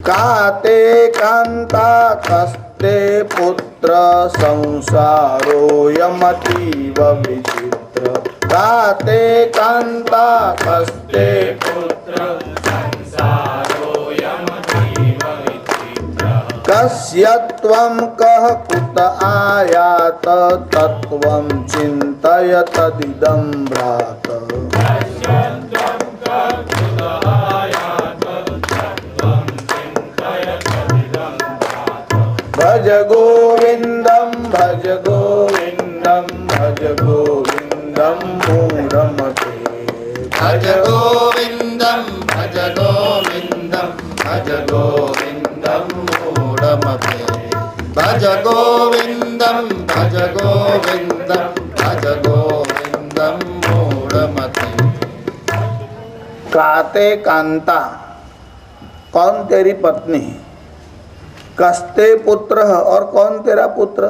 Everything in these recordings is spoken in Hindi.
काते कांता कस्ते पुत्र संसारोऽयमतीव विचित्र। काते कांता कस्ते पुत्र संसारोऽयमतीव विचित्र। कस्य त्वं कः कुत आयात तत्त्वं चिन्तय तदिदं भ्रात। भज गोविंदम भज गोविंदम भज गोविंदम मूढ़मते। भज गोविंदम भज गोविंदम भज गोविंदम मूढ़मते। भज गोविंदम भज गोविंदम भज गोविंदम मूढ़मते। काते कांता, कौन तेरी पत्नी? कस्ते पुत्र, और कौन तेरा पुत्र?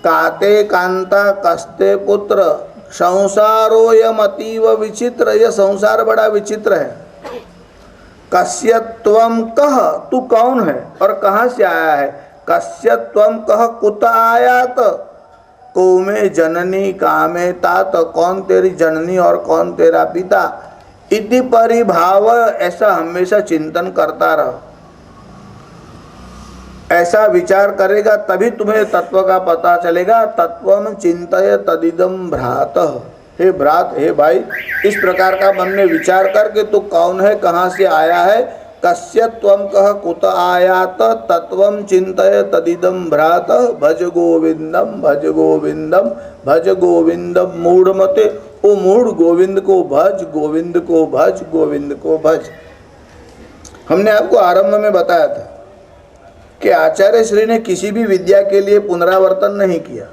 काते कांता कस्ते पुत्र संसारोऽयमतीव विचित्र। यह संसार बड़ा विचित्र है। कस्य त्वं कह, तू कौन है और कहाँ से आया है? कस्य त्वं कह कुत आयात, को में जननी कामे तात, कौन तेरी जननी और कौन तेरा पिता? इति परिभाव, ऐसा हमेशा चिंतन करता रह। ऐसा विचार करेगा तभी तुम्हें तत्व का पता चलेगा। तत्वम चिंतय तदिदम भ्रात। हे भ्रात, हे भाई, इस प्रकार का मन में विचार करके तू कौन है, कहाँ से आया है। कस्य त्वं कह कुत आयात तत्वम चिंतय तदिदम भ्रात। भज गोविंदम भज गोविंदम भज गोविंदम मूढ़मते। ओ मूढ़, गोविंद को भज, गोविंद को भज, गोविंद को भज। हमने आपको आरंभ में बताया था कि आचार्य श्री ने किसी भी विद्या के लिए पुनरावर्तन नहीं किया।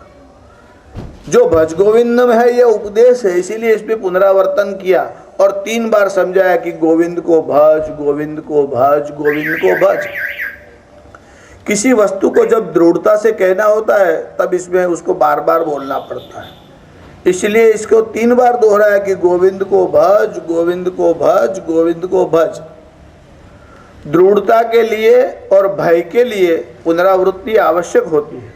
जो भज गोविंदम है यह उपदेश है, इसीलिए इस पे पुनरावर्तन किया और 3 बार समझाया कि गोविंद को भज, गोविंद को भज, गोविंद को भज। किसी वस्तु को जब दृढ़ता से कहना होता है तब इसमें उसको बार बार बोलना पड़ता है, इसलिए इसको 3 बार दोहराया कि गोविंद को भज, गोविंद को भज, गोविंद को भज। दृढ़ता के लिए और भय के लिए पुनरावृत्ति आवश्यक होती है।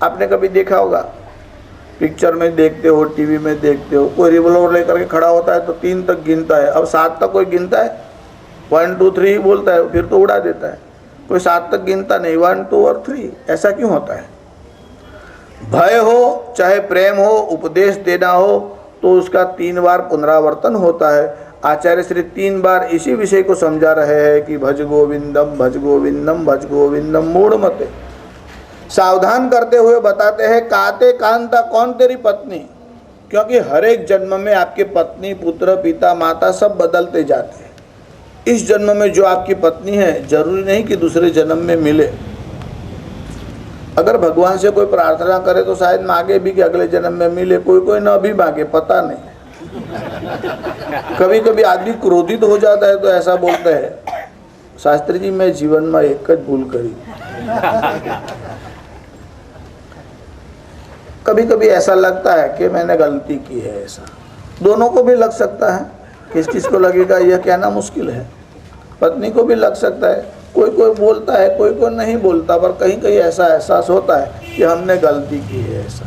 आपने कभी देखा होगा, पिक्चर में देखते हो, टीवी में देखते हो, कोई रिवॉल्वर लेकर के खड़ा होता है तो 3 तक गिनता है। अब 7 तक कोई गिनता है? 1 2 3 बोलता है, फिर तो उड़ा देता है। कोई 7 तक गिनता नहीं, 1 2 और 3। ऐसा क्यों होता है? भय हो चाहे प्रेम हो, उपदेश देना हो तो उसका 3 बार पुनरावर्तन होता है। आचार्य श्री 3 बार इसी विषय को समझा रहे हैं कि भज गोविंदम भज गोविंदम भज गोविंदम मूढ़मते। सावधान करते हुए बताते हैं काते कांता, कौन तेरी पत्नी? क्योंकि हर एक जन्म में आपके पत्नी, पुत्र, पिता, माता सब बदलते जाते हैं। इस जन्म में जो आपकी पत्नी है जरूरी नहीं कि दूसरे जन्म में मिले। अगर भगवान से कोई प्रार्थना करे तो शायद मांगे भी कि अगले जन्म में मिले, कोई कोई न भी मांगे, पता नहीं। कभी कभी आदमी क्रोधित हो जाता है तो ऐसा बोलता है, शास्त्री जी मैं जीवन में एक भूल करी। कभी कभी ऐसा लगता है कि मैंने गलती की है। ऐसा दोनों को भी लग सकता है। किस किस को लगेगा यह कहना मुश्किल है। पत्नी को भी लग सकता है, कोई कोई बोलता है, कोई कोई नहीं बोलता, पर कहीं कहीं ऐसा एहसास होता है कि हमने गलती की है। ऐसा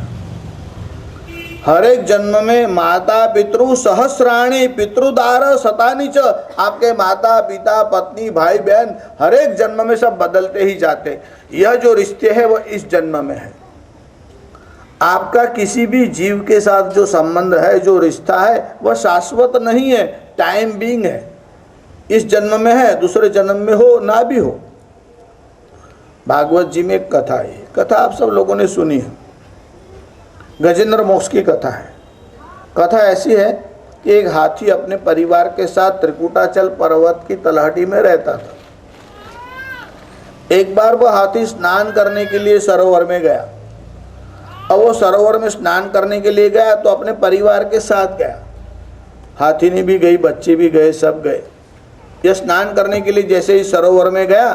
हर एक जन्म में माता पितृ सहस्राणी पितृदार शतानि च, आपके माता पिता, पत्नी, भाई बहन हर एक जन्म में सब बदलते ही जाते। यह जो रिश्ते हैं वो इस जन्म में है। आपका किसी भी जीव के साथ जो संबंध है, जो रिश्ता है, वह शाश्वत नहीं है, टाइम बीइंग है। इस जन्म में है, दूसरे जन्म में हो ना भी हो। भागवत जी में एक कथा है, कथा आप सब लोगों ने सुनी है, गजेंद्र मोक्ष की कथा है। कथा ऐसी है कि एक हाथी अपने परिवार के साथ त्रिकुटाचल पर्वत की तलहटी में रहता था। एक बार वह हाथी स्नान करने के लिए सरोवर में गया। अब वो सरोवर में स्नान करने के लिए गया तो अपने परिवार के साथ गया। हाथीनी भी गई, बच्चे भी गए, सब गए। यह स्नान करने के लिए जैसे ही सरोवर में गया,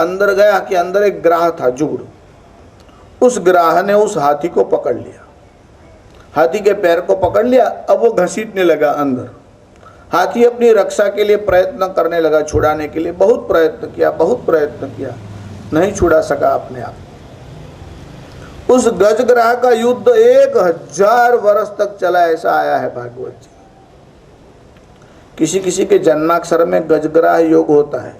अंदर गया कि अंदर एक ग्राह था, जुगड़। उस ग्राह ने उस हाथी को पकड़ लिया, हाथी के पैर को पकड़ लिया। अब वो घसीटने लगा अंदर। हाथी अपनी रक्षा के लिए प्रयत्न करने लगा, छुड़ाने के लिए बहुत प्रयत्न किया, बहुत प्रयत्न किया, नहीं छुड़ा सका अपने आप। उस गजग्राह का युद्ध 1000 वर्ष तक चला, ऐसा आया है भागवत जी। किसी किसी के जन्माक्षर में गजग्राह योग होता है,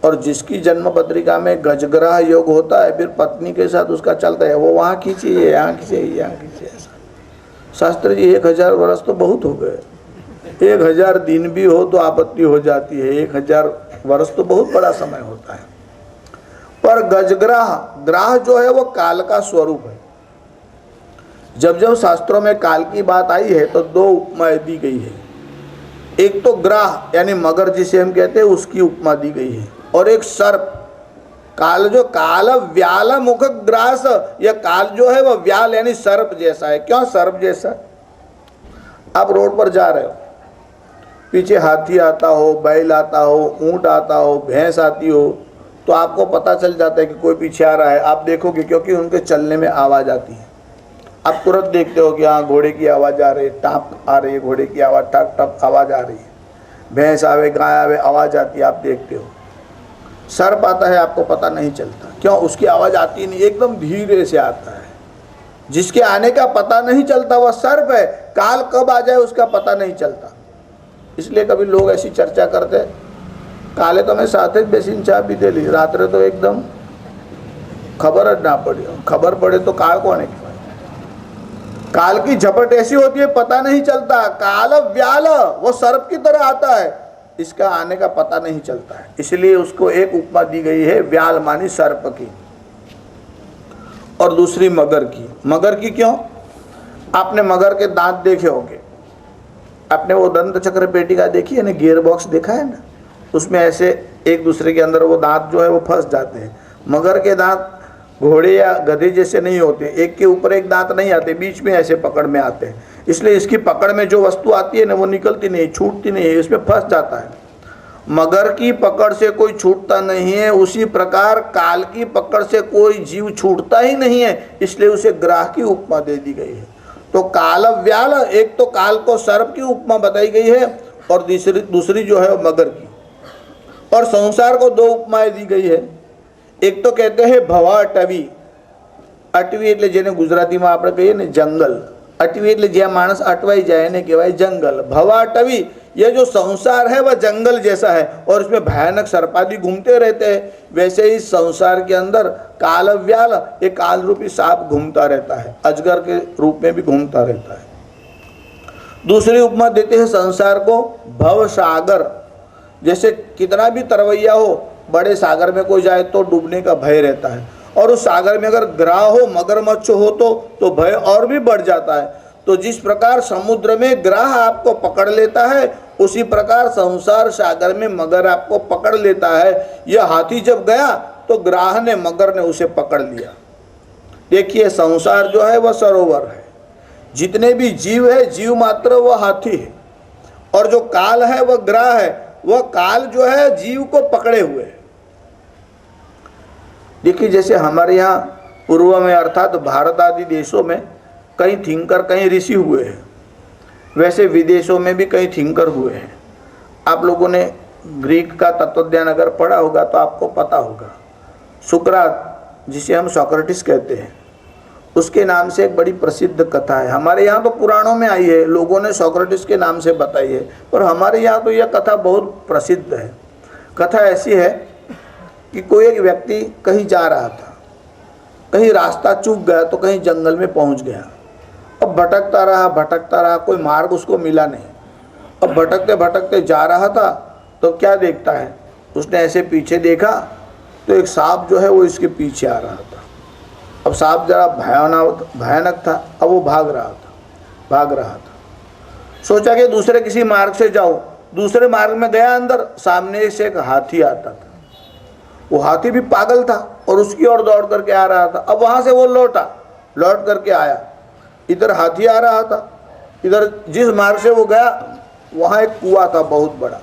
और जिसकी जन्म पत्रिका में गजग्राह योग होता है, फिर पत्नी के साथ उसका चलता है, वो वहाँ खींचिए, यहाँ खींचिए, यहाँ खींचिए, ऐसा। शास्त्र जी 1000 वर्ष तो बहुत हो गए, 1000 दिन भी हो तो आपत्ति हो जाती है, 1000 वर्ष तो बहुत बड़ा समय होता है। पर गजग्राह, ग्राह जो है वो काल का स्वरूप है। जब जब शास्त्रों में काल की बात आई है तो 2 उपमाएं दी गई है। एक तो ग्राह यानी मगर जिसे हम कहते हैं, उसकी उपमा दी गई है, और एक सर्प। काल जो काल व्याल मुख ग्रास, यह काल जो है वह व्याल यानी सर्प जैसा है। क्यों सर्प जैसा? आप रोड पर जा रहे हो, पीछे हाथी आता हो, बैल आता हो, ऊंट आता हो, भैंस आती हो, तो आपको पता चल जाता है कि कोई पीछे आ रहा है। आप देखोगे क्योंकि उनके चलने में आवाज़ आती है, आप तुरंत देखते हो कि हाँ घोड़े की आवाज़ आ रही है, टाप आ रही है, घोड़े की आवाज़, टप टप आवाज़ आ रही है। भैंस आवे, गाय आवे, आवाज़ आती है, आप देखते हो। सर्प आता है, आपको पता नहीं चलता, क्यों? उसकी आवाज़ आती नहीं, एकदम धीरे से आता है। जिसके आने का पता नहीं चलता वह सर्प है। काल कब आ जाए उसका पता नहीं चलता। इसलिए कभी लोग ऐसी चर्चा करते, काले तो मैं साथ ही बेसिन चाह भी दे ली, रात्रे तो एकदम खबर ना पड़ी, खबर पड़े तो काल कौन है? काल की झपट ऐसी होती है, पता नहीं चलता। काल व्याल, वो सर्प की तरह आता है, इसका आने का पता नहीं चलता है। इसलिए उसको एक उपमा दी गई है, व्याल मानी सर्प की, और दूसरी मगर की। मगर की क्यों? आपने मगर के दांत देखे होंगे, आपने वो दंत चक्र पेटिका देखी है ना, गियर बॉक्स देखा है ना, उसमें ऐसे एक दूसरे के अंदर वो दांत जो है वो फंस जाते हैं। मगर के दांत घोड़े या गधे जैसे नहीं होते, एक के ऊपर एक दांत नहीं आते, बीच में ऐसे पकड़ में आते हैं। इसलिए इसकी पकड़ में जो वस्तु आती है ना वो निकलती नहीं, छूटती नहीं है, इसमें फंस जाता है। मगर की पकड़ से कोई छूटता नहीं है, उसी प्रकार काल की पकड़ से कोई जीव छूटता ही नहीं है, इसलिए उसे ग्राह की उपमा दे दी गई है। तो काल व्याल, एक तो काल को सर्प की उपमा बताई गई है, और दूसरी जो है मगर की। और संसार को 2 उपमाएं दी गई है। एक तो कहते हैं भवा अटवी, अटवी એટલે જેને ગુજરાતીમાં આપણે કહીએ ને જંગલ, अटवी એટલે જ્યાં माणस अटवाई जाए ने कहेवाय जंगल। भवा अटवी, ये जो संसार है वह जंगल जैसा है, और इसमें भयानक सर्पादि घूमते रहते हैं। वैसे ही संसार के अंदर काल व्याल, एक काल रूपी सांप घूमता रहता है, अजगर के रूप में भी घूमता रहता है। दूसरी उपमा देते हैं संसार को भव सागर, जैसे कितना भी तरवैया हो, बड़े सागर में कोई जाए तो डूबने का भय रहता है, और उस सागर में अगर ग्राह हो, मगरमच्छ हो तो भय और भी बढ़ जाता है। तो जिस प्रकार समुद्र में ग्राह आपको पकड़ लेता है, उसी प्रकार संसार सागर में मगर आपको पकड़ लेता है। यह हाथी जब गया तो ग्राह ने, मगर ने उसे पकड़ लिया। देखिए संसार जो है वह सरोवर है, जितने भी जीव है, जीव मात्र वह हाथी है, और जो काल है वह ग्राह है, वह काल जो है जीव को पकड़े हुए है। देखिए जैसे हमारे यहाँ पूर्व में अर्थात भारत आदि देशों में कई थिंकर, कई ऋषि हुए हैं, वैसे विदेशों में भी कई थिंकर हुए हैं। आप लोगों ने ग्रीक का तत्वज्ञान अगर पढ़ा होगा तो आपको पता होगा, सुकरात जिसे हम सोक्रेटिस कहते हैं, उसके नाम से एक बड़ी प्रसिद्ध कथा है। हमारे यहाँ तो पुराणों में आई है, लोगों ने सोक्रेटिस के नाम से बताई है, पर हमारे यहाँ तो यह कथा बहुत प्रसिद्ध है। कथा ऐसी है कि कोई एक व्यक्ति कहीं जा रहा था, कहीं रास्ता चूक गया तो कहीं जंगल में पहुंच गया। अब भटकता रहा, कोई मार्ग उसको मिला नहीं। अब भटकते भटकते जा रहा था तो क्या देखता है, उसने ऐसे पीछे देखा तो एक सांप जो है वो इसके पीछे आ रहा था। अब सांप जरा भयानक था, अब वो भाग रहा था। सोचा कि दूसरे किसी मार्ग से जाओ, दूसरे मार्ग में गया, अंदर सामने से एक हाथी आता था। वो हाथी भी पागल था और उसकी ओर दौड़ करके आ रहा था। अब वहां से वो लौट करके आया, इधर हाथी आ रहा था, इधर जिस मार्ग से वो गया वहां एक कुआं था बहुत बड़ा।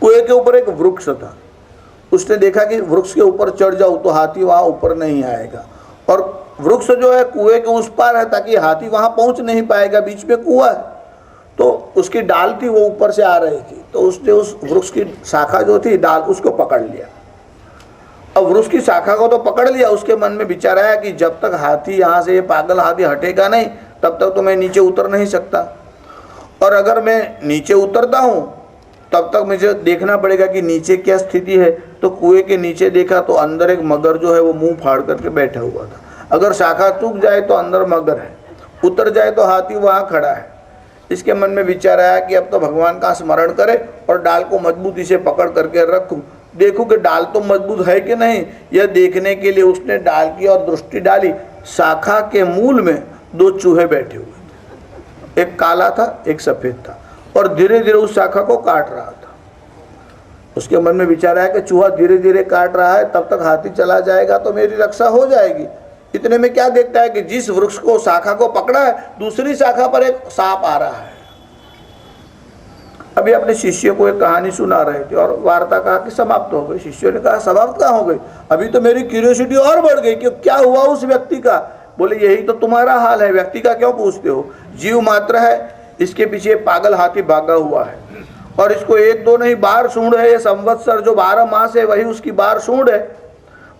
कुएं के ऊपर एक वृक्ष था। उसने देखा कि वृक्ष के ऊपर चढ़ जाऊं तो हाथी वहां ऊपर नहीं आएगा, और वृक्ष जो है कुएं के उस पार है ताकि हाथी वहां पहुंच नहीं पाएगा, बीच में कुआं है। तो उसकी डाल थी वो ऊपर से आ रही थी, तो उसने उस वृक्ष की शाखा जो थी डाल उसको पकड़ लिया। अब वृक्ष की शाखा को तो पकड़ लिया, उसके मन में विचार आया कि जब तक हाथी यहाँ से, ये पागल हाथी हटेगा नहीं तब तक तो मैं नीचे उतर नहीं सकता, और अगर मैं नीचे उतरता हूँ तब तक मुझे देखना पड़ेगा कि नीचे क्या स्थिति है। तो कुएं के नीचे देखा तो अंदर एक मगर जो है वो मुंह फाड़ करके बैठा हुआ था। अगर शाखा चूक जाए तो अंदर मगर है, उतर जाए तो हाथी वहाँ खड़ा है। इसके मन में विचार आया कि अब तो भगवान का स्मरण करे और डाल को मजबूती से पकड़ करके रखूं, देखूं कि डाल तो मजबूत है कि नहीं। यह देखने के लिए उसने डाल की और दृष्टि डाली। शाखा के मूल में दो चूहे बैठे हुए थे, एक काला था एक सफेद था, और धीरे धीरे उस शाखा को काट रहा था। उसके मन में विचार आया कि चूहा धीरे धीरे काट रहा है, तब तक हाथी चला जाएगा तो मेरी रक्षा हो जाएगी। इतने में क्या देखता है कि जिस वृक्ष को शाखा को पकड़ा है दूसरी शाखा पर एक सांप आ रहा है। अभी अपने शिष्य को एक कहानी सुना रहे थे और वार्ता कहा कि समाप्त हो गई। शिष्यों ने कहा समाप्त कहाँ हो गई, अभी तो मेरी क्यूरियोसिटी और बढ़ गई कि क्या हुआ उस व्यक्ति का। बोले यही तो तुम्हारा हाल है, व्यक्ति का क्यों पूछते हो, जीव मात्र है, इसके पीछे पागल हाथी भागा हुआ है और इसको एक दो नहीं बार सूंड है। ये संवत्सर जो 12 मास है वही उसकी बार सूंड है,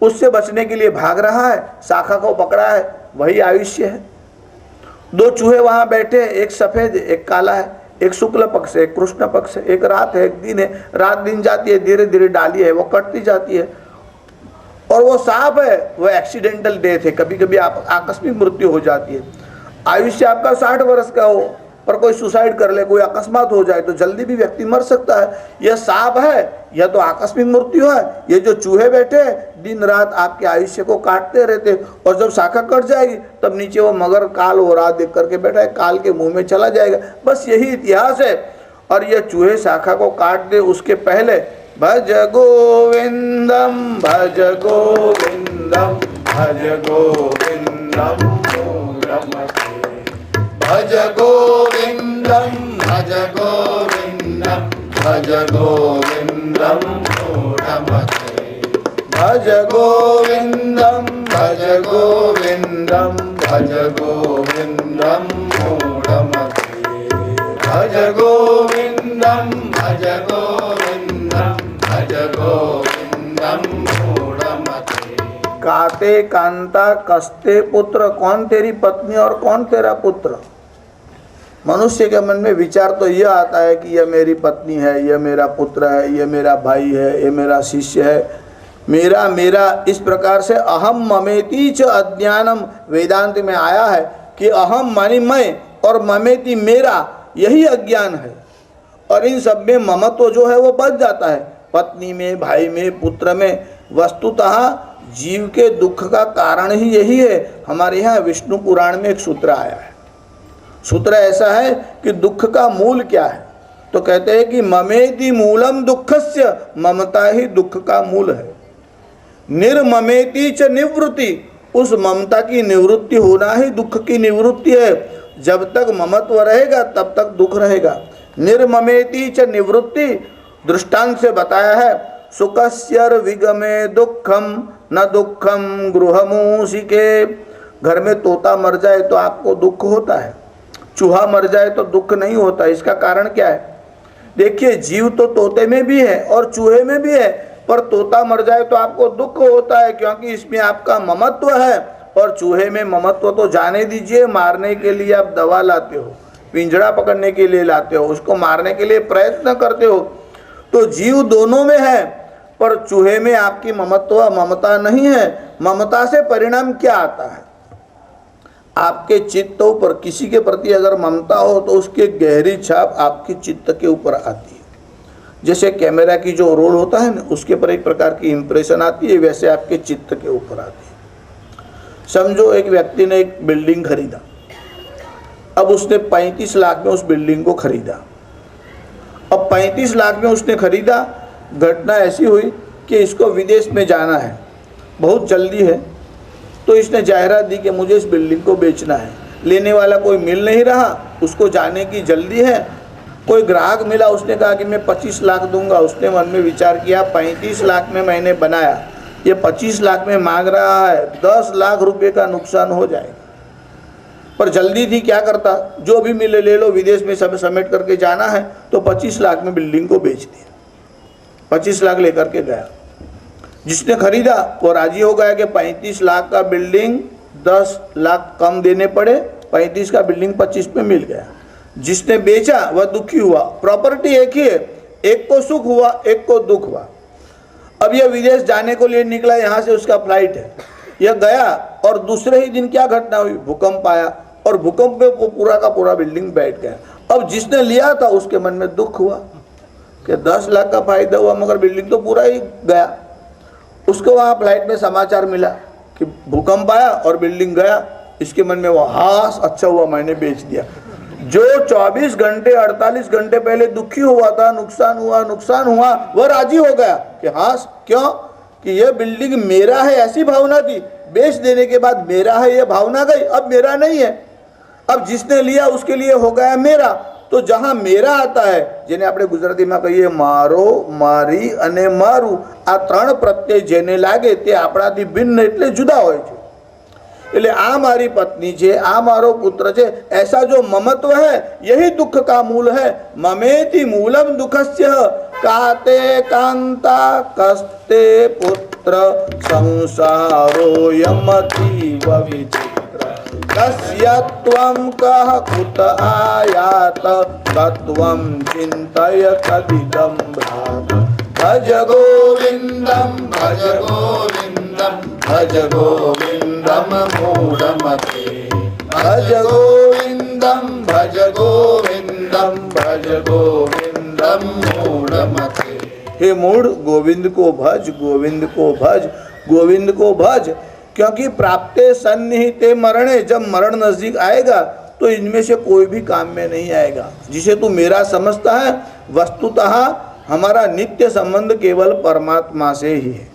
उससे बचने के लिए भाग रहा है, शाखा को पकड़ा है, वही आयुष्य है। दो चूहे वहां बैठे हैं, एक सफेद एक काला है, एक शुक्ल पक्ष है एक कृष्ण पक्ष है, एक रात है एक दिन है। रात दिन जाती है, धीरे धीरे डाली है वो कटती जाती है, और वो सांप है वो एक्सीडेंटल डेथ है, कभी कभी आकस्मिक मृत्यु हो जाती है। आयुष्य आपका 60 वर्ष का हो पर कोई सुसाइड कर ले, कोई अकस्मात हो जाए तो जल्दी भी व्यक्ति मर सकता है। यह सांप है, यह तो आकस्मिक मृत्यु है। ये जो चूहे बैठे दिन रात आपके आयुष्य को काटते रहते, और जब शाखा कट जाएगी तब नीचे वो मगर काल हो रहा देख करके बैठा है, काल के मुंह में चला जाएगा। बस यही इतिहास है। और यह चूहे शाखा को काट दे उसके पहले भज गोविंदम भज गोविंदम भज गोविंदम भज गोविंदम भज गोविंदम भज गोविंदम मूढ़मते भज गोविंदम भज गोविंदम भज गोविंदम मूढ़मते भज गोविंदम भज गोविंदम भज गोविंदम मूढ़मते। काते कांता कस्ते पुत्र, कौन तेरी पत्नी और कौन तेरा पुत्र। मनुष्य के मन में विचार तो यह आता है कि यह मेरी पत्नी है, यह मेरा पुत्र है, यह मेरा भाई है, यह मेरा शिष्य है, मेरा मेरा। इस प्रकार से अहम ममेति च अज्ञानम वेदांत में आया है कि अहम मानी मैं और ममेति मेरा, यही अज्ञान है। और इन सब में ममत्व जो है वो बच जाता है, पत्नी में, भाई में, पुत्र में। वस्तुतः जीव के दुख का कारण ही यही है। हमारे यहाँ विष्णु पुराण में एक सूत्र आया है। सूत्र ऐसा है कि दुख का मूल क्या है, तो कहते हैं कि ममेति मूलम दुखस्य, ममता ही दुख का मूल है। निर्ममेति च निवृत्ति, उस ममता की निवृत्ति होना ही दुख की निवृत्ति है। जब तक ममत्व रहेगा तब तक दुख रहेगा। निर्ममेति च निवृत्ति दृष्टांत से बताया है। सुखस्यर विगमे दुखम न दुखम गृहमूषिके। घर में तोता मर जाए तो आपको दुख होता है, चूहा मर जाए तो दुख नहीं होता। इसका कारण क्या है? देखिए, जीव तो तोते में भी है और चूहे में भी है, पर तोता मर जाए तो आपको दुख होता है क्योंकि इसमें आपका ममत्व है, और चूहे में ममत्व तो जाने दीजिए। मारने के लिए आप दवा लाते हो, पिंजड़ा पकड़ने के लिए लाते हो, उसको मारने के लिए प्रयत्न करते हो। तो जीव दोनों में है, पर चूहे में आपकी ममता नहीं है। ममता से परिणाम क्या आता है? आपके चित्तों पर किसी के प्रति अगर ममता हो तो उसकी गहरी छाप आपके चित्त के ऊपर आती है। जैसे कैमरा की जो रोल होता है ना, उसके पर एक प्रकार की इंप्रेशन आती है, वैसे आपके चित्त के ऊपर आती है। समझो एक व्यक्ति ने एक बिल्डिंग खरीदा, अब उसने 35 लाख में उस बिल्डिंग को खरीदा। अब 35 लाख में उसने खरीदा, घटना ऐसी हुई कि इसको विदेश में जाना है, बहुत जल्दी है, तो इसने जाहिरात दी कि मुझे इस बिल्डिंग को बेचना है। लेने वाला कोई मिल नहीं रहा, उसको जाने की जल्दी है। कोई ग्राहक मिला, उसने कहा कि मैं 25 लाख दूंगा। उसने मन में विचार किया 35 लाख में मैंने बनाया, ये 25 लाख में मांग रहा है, 10 लाख रुपए का नुकसान हो जाएगा। पर जल्दी थी, क्या करता, जो भी मिले ले लो, विदेश में सब समेट करके जाना है, तो 25 लाख में बिल्डिंग को बेच दिया। 25 लाख लेकर के गया। जिसने खरीदा वो राजी हो गया कि 35 लाख का बिल्डिंग 10 लाख कम देने पड़े, 35 का बिल्डिंग 25 में मिल गया। जिसने बेचा वह दुखी हुआ। प्रॉपर्टी एक ही है, एक को सुख हुआ, एक को दुख हुआ। अब यह विदेश जाने को लिए निकला, यहाँ से उसका फ्लाइट है, यह गया और दूसरे ही दिन क्या घटना हुई, भूकंप आया और भूकंप में वो पूरा का पूरा बिल्डिंग बैठ गया। अब जिसने लिया था उसके मन में दुख हुआ कि 10 लाख का फायदा हुआ मगर बिल्डिंग तो पूरा ही गया। उसको वहाँ फ्लाइट में समाचार मिला कि भूकंप आया और बिल्डिंग गया। इसके मन में वो हास, अच्छा हुआ मैंने बेच दिया। जो 24 घंटे 48 घंटे पहले दुखी हुआ था, नुकसान हुआ, वह राजी हो गया कि हास, क्यों कि यह बिल्डिंग मेरा है, ऐसी भावना थी। बेच देने के बाद मेरा है यह भावना गई, अब मेरा नहीं है। अब जिसने लिया उसके लिए हो गया मेरा। तो जहां मेरा आता है, જેને આપણે ગુજરાતીમાં કહીએ મારો, મારી અને મારું, આ ત્રણ પ્રત્યય જેને લાગે તે આપણાથી ભિન્ન એટલે જુદા હોય છે। એટલે આ મારી પત્ની છે, આ મારો પુત્ર છે, ऐसा जो ममत्व है यही दुख का मूल है। ममेति मूलम दुखस्य काते कांता कस्ते पुत्र संसारोऽयमतीव विचित्र। कस्य त्वं कः कुत आयात तत्त्वं चिन्तय तदिदं भ्रात। भज गोविन्दं भज गोविन्दं भज गोविन्दं मूढमते। भज गोविन्दं भज गोविन्दं भज गोविन्दं मूढमते। हे मूढ़, गोविंद को भज, गोविंद को भज, गोविंद को भज, क्योंकि प्राप्ते सन्निहिते मरणे, जब मरण नजदीक आएगा तो इनमें से कोई भी काम में नहीं आएगा। जिसे तू मेरा समझता है, वस्तुतः हमारा नित्य संबंध केवल परमात्मा से ही है।